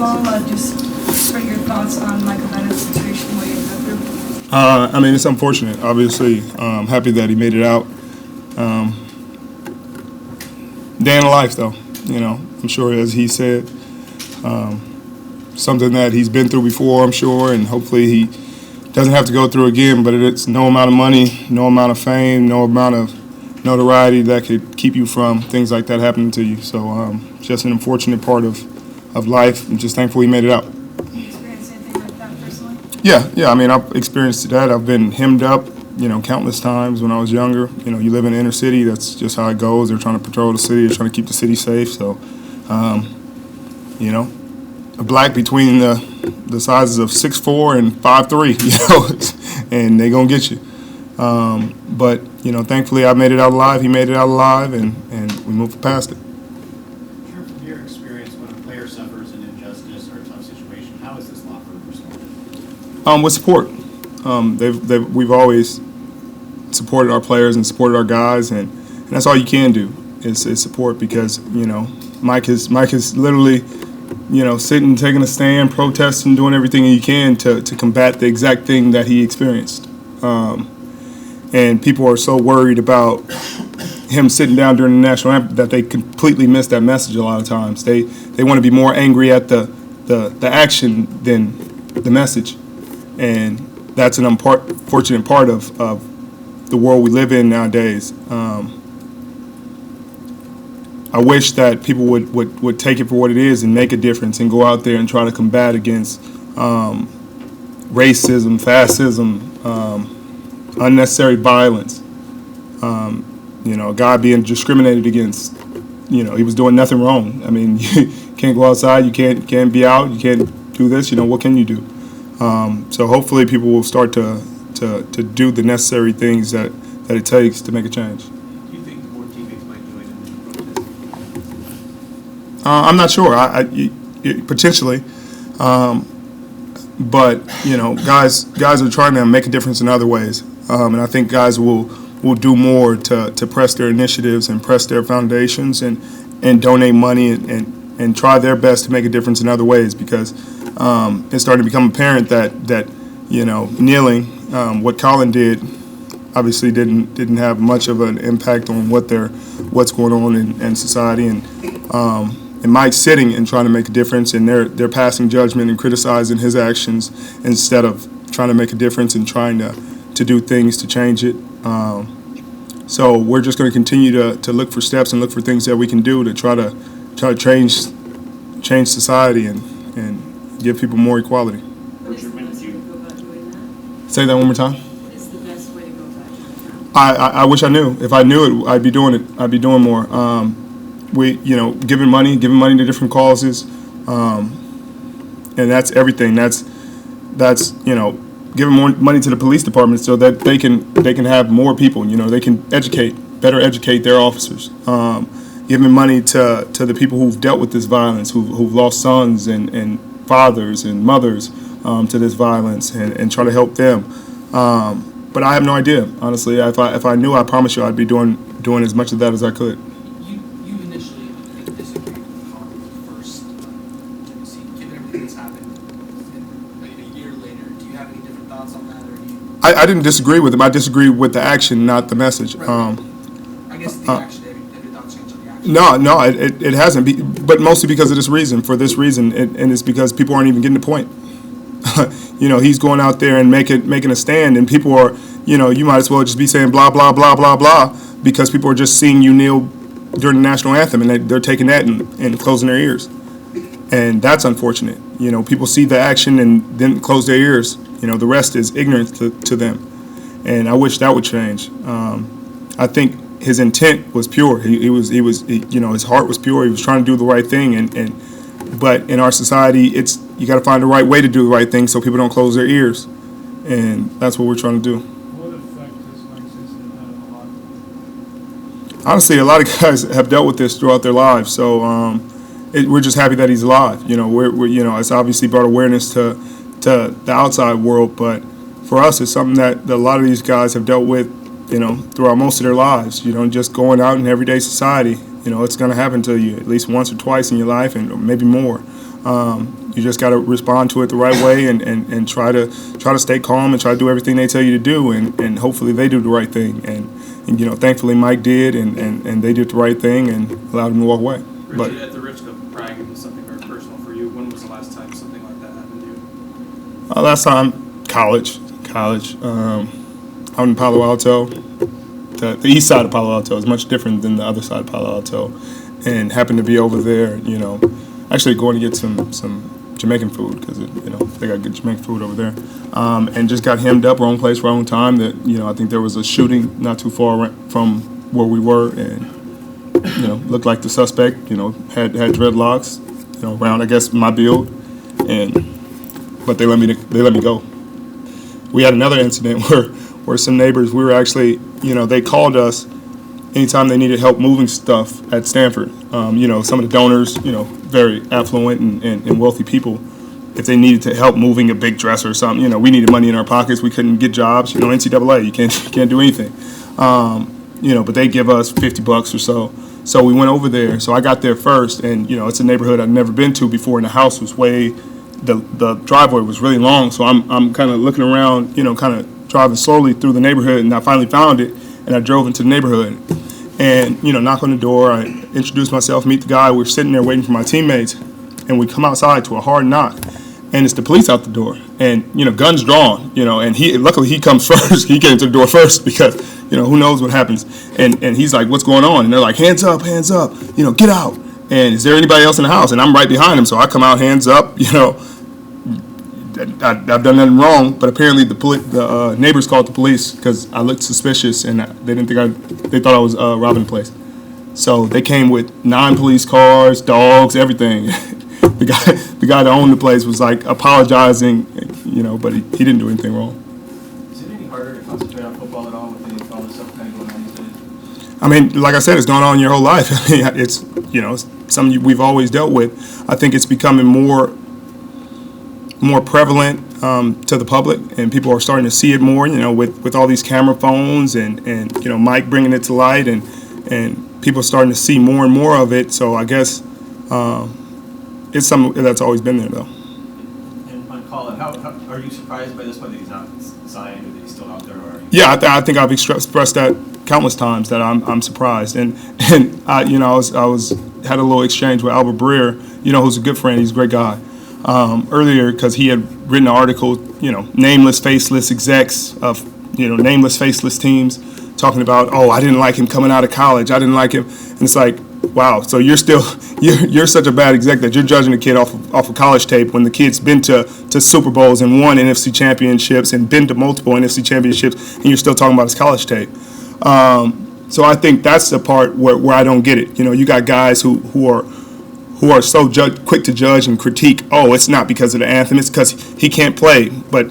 all, just for your thoughts on Michael Bennett's situation, what you go through. I mean, it's unfortunate. Obviously, I'm happy that he made it out. Day in the life, though. I'm sure, as he said, something that he's been through before, I'm sure, and hopefully he doesn't have to go through again. But it's no amount of money, no amount of fame, no amount of notoriety that could keep you from things like that happening to you. So just an unfortunate part of life. I'm just thankful he made it out. Have you experienced anything like that personally? Yeah. I mean, I've experienced that. I've been hemmed up, countless times when I was younger. You live in the inner city. That's just how it goes. They're trying to patrol the city. They're trying to keep the city safe. So, a black between the sizes of 6'4" and 5'3", and they're going to get you. But, thankfully I made it out alive. He made it out alive, and we moved past it. From your experience, when a player suffers an injustice or a tough situation, how is this locker room responded? With support. We've always supported our players and supported our guys, and that's all you can do is support, because Mike is literally sitting, taking a stand, protesting, doing everything he can to combat the exact thing that he experienced. And people are so worried about him sitting down during the national anthem that they completely miss that message a lot of times. They want to be more angry at the action than the message, and that's an unfortunate part of the world we live in nowadays. I wish that people would take it for what it is and make a difference and go out there and try to combat against racism, fascism, unnecessary violence. A guy being discriminated against. He was doing nothing wrong. I mean, you can't go outside, you can't be out, you can't do this. What can you do? So hopefully people will start to do the necessary things that it takes to make a change. Do you think more teammates might join in the protest? I'm not sure. Potentially, but guys are trying to make a difference in other ways, and I think guys will do more to press their initiatives and press their foundations and donate money and try their best to make a difference in other ways, because it's starting to become apparent that kneeling, what Colin did, obviously didn't have much of an impact on what's going on in society, and Mike sitting and trying to make a difference, and they're passing judgment and criticizing his actions instead of trying to make a difference and trying to do things to change it. So we're just going to continue to look for steps and look for things that we can do to try to change society and give people more equality. What is the best way to go about doing that? Say that one more time. What is the best way to go about doing that? I wish I knew. If I knew it, I'd be doing it. I'd be doing more. Giving money to different causes, and that's everything. That's giving more money to the police department so that they can have more people. They can better educate their officers. Giving money to the people who've dealt with this violence, who've lost sons and fathers and mothers to this violence, and try to help them. But I have no idea, honestly. If I knew, I promise you, I'd be doing as much of that as I could. You initially disagreed with Colin first. Given everything that's happened, and a year later, do you have any different thoughts on that, or I didn't disagree with him. I disagreed with the action, not the message. Right. I guess the action. Have your thoughts changed on the action? No, it hasn't. But mostly because of this reason. For this reason, and it's because people aren't even getting the point. He's going out there and making a stand, and people are, you might as well just be saying blah blah blah blah blah, because people are just seeing you kneel during the national anthem, and they're taking that and closing their ears, and that's unfortunate. People see the action and then close their ears. The rest is ignorance to them, and I wish that would change. I think his intent was pure. His heart was pure. He was trying to do the right thing, but in our society, you got to find the right way to do the right thing so people don't close their ears, and that's what we're trying to do. What effect does Mike's incident have on a lot of people? Honestly, a lot of guys have dealt with this throughout their lives, so we're just happy that he's alive. It's obviously brought awareness to the outside world, but for us, it's something that a lot of these guys have dealt with, throughout most of their lives. Just going out in everyday society. It's going to happen to you at least once or twice in your life, and maybe more. You just got to respond to it the right way and try to stay calm and try to do everything they tell you to do, and hopefully they do the right thing. And thankfully Mike did, and they did the right thing and allowed him to walk away. Richard, But at the risk of bragging into something very personal for you, when was the last time something like that happened to you? last time, college, out in Palo Alto. The east side of Palo Alto is much different than the other side of Palo Alto, and happened to be over there. Actually going to get some Jamaican food because they got good Jamaican food over there, and just got hemmed up, wrong place, wrong time. That I think there was a shooting not too far from where we were, and looked like the suspect. Had dreadlocks, around I guess my build, but they let me go. We had another incident where some neighbors, we were actually, they called us anytime they needed help moving stuff at Stanford. Some of the donors, very affluent and wealthy people, if they needed to help moving a big dresser or something, we needed money in our pockets. We couldn't get jobs. NCAA, you can't do anything. But they give us $50 or so. So we went over there. So I got there first, and it's a neighborhood I'd never been to before, and the house was the driveway was really long. So I'm kind of looking around, kind of driving slowly through the neighborhood, and I finally found it, and I drove into the neighborhood. And, knock on the door, I introduce myself, meet the guy, we're sitting there waiting for my teammates, and we come outside to a hard knock, and it's the police out the door, and, guns drawn, and luckily he comes first, he came to the door first, because, who knows what happens, and he's like, what's going on? And they're like, hands up, get out, and is there anybody else in the house? And I'm right behind him, so I come out, hands up, I've done nothing wrong, but apparently the neighbors called the police because I looked suspicious, and they didn't think they thought I was robbing the place. So they came with 9 police cars, dogs, everything. the guy that owned the place was like apologizing, but he didn't do anything wrong. Is it any harder to concentrate on football at all with all this stuff kind of going on these days? I mean, like I said, it's going on your whole life. I mean, it's something we've always dealt with. I think it's becoming more prevalent to the public, and people are starting to see it more, with all these camera phones and Mike bringing it to light, and people are starting to see more and more of it. So I guess it's something that's always been there, though. And on Colin, how are you surprised by this one, that he's not signed or that he's still out there? Or Yeah, I think I've expressed that countless times, that I'm surprised, and I had a little exchange with Albert Breer, who's a good friend. He's a great guy. Earlier, because he had written an article, nameless, faceless execs of, nameless, faceless teams, talking about, I didn't like him coming out of college. I didn't like him. And it's like, wow, so you're such a bad exec that you're judging a kid off of college tape when the kid's been to Super Bowls and won NFC championships and been to multiple NFC championships, and you're still talking about his college tape. So I think that's the part where I don't get it. You got guys who are so quick to judge and critique, it's not because of the anthem, it's because he can't play. But,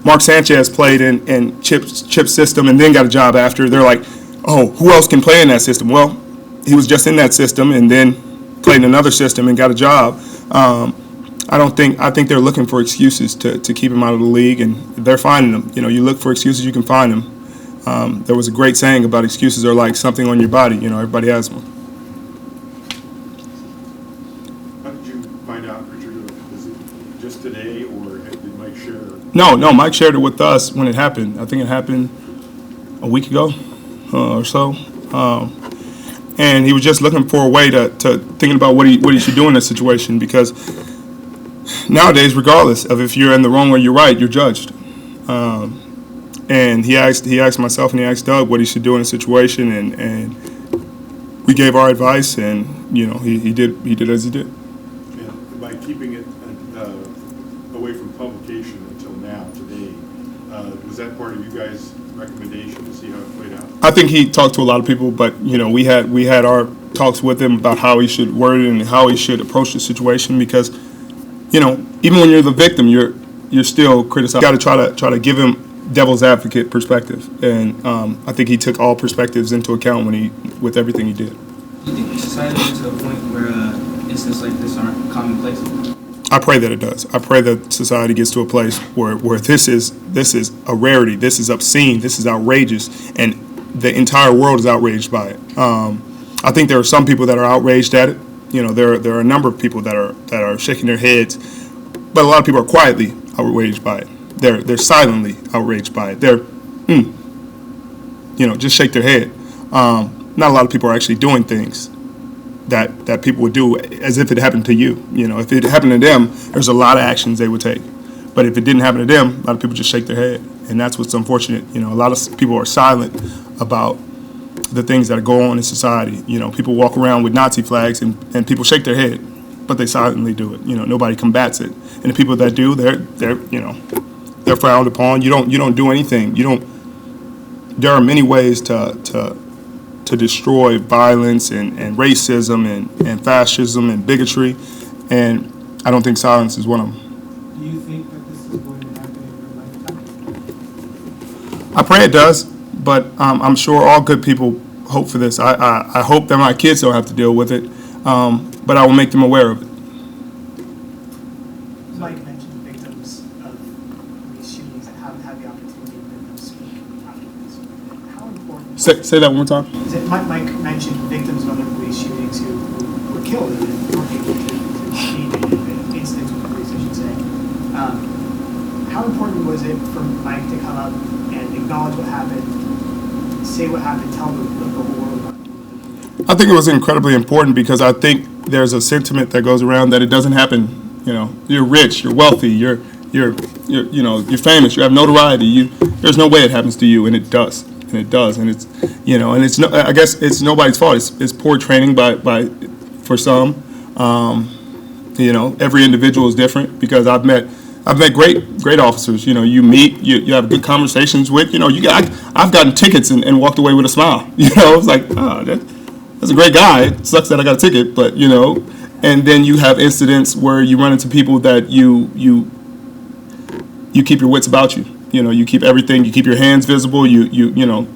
Mark Sanchez played in Chip's system and then got a job after. They're like, who else can play in that system? Well, he was just in that system and then played in another system and got a job. I think they're looking for excuses to keep him out of the league, and they're finding them. You look for excuses, you can find them. There was a great saying about excuses are like something on your body. Everybody has one. Just today, or did Mike share? No, Mike shared it with us when it happened. I think it happened a week ago or so. And he was just looking for a way to thinking about what he should do in this situation, because nowadays, regardless of if you're in the wrong or you're right, you're judged. And he asked myself and he asked Doug what he should do in a situation, and we gave our advice, and he did as he did. And by keeping it away from publication until now, today, was that part of you guys' recommendation to see how it played out? I think he talked to a lot of people, but we had our talks with him about how he should word it and how he should approach the situation, because even when you're the victim, you're still criticized. You got to try to give him devil's advocate perspective, and I think he took all perspectives into account with everything he did. Do you think society gets to a point where incidents like this aren't commonplace? I pray that it does. I pray that society gets to a place where this is a rarity. This is obscene. This is outrageous, and the entire world is outraged by it. I think there are some people that are outraged at it, there are a number of people that are shaking their heads, but a lot of people are quietly outraged by it. They're silently outraged by it. They're just shake their head. Not a lot of people are actually doing things that people would do as if it happened to you. If it happened to them, there's a lot of actions they would take. But if it didn't happen to them, a lot of people just shake their head, and that's what's unfortunate. A lot of people are silent about the things that go on in society. People walk around with Nazi flags, and people shake their head, but they silently do it. Nobody combats it, and the people that do, they're frowned upon. You don't do anything. There are many ways to destroy violence and racism and fascism and bigotry, and I don't think silence is one of them. Do you think that this is going to happen in your lifetime? I pray it does, but I'm sure all good people hope for this. I hope that my kids don't have to deal with it, but I will make them aware of it. Mike mentioned victims of these shootings that haven't had the opportunity to speak afterwards. How important? Say that one more time. Mike mentioned victims of other police shootings who were killed and weren't able to speak in incidents with police, I should say. How important was it for Mike to come up and acknowledge what happened, say what happened, tell the whole world about it? I think it was incredibly important because I think there's a sentiment that goes around that it doesn't happen. You're rich, you're wealthy, you're famous, you have notoriety. There's no way it happens to you, and it does. And it does, and it's I guess it's nobody's fault. It's poor training for some. Every individual is different because I've met great officers. You meet, you have good conversations with. I've gotten tickets and walked away with a smile. It's like, oh, that's a great guy. It sucks that I got a ticket, but and then you have incidents where you run into people that you keep your wits about you. You keep everything. You keep your hands visible.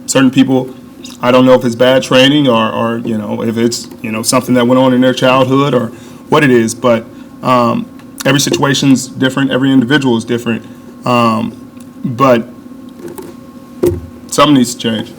Certain people, I don't know if it's bad training or if it's something that went on in their childhood or what it is. But every situation's different. Every individual is different. But something needs to change.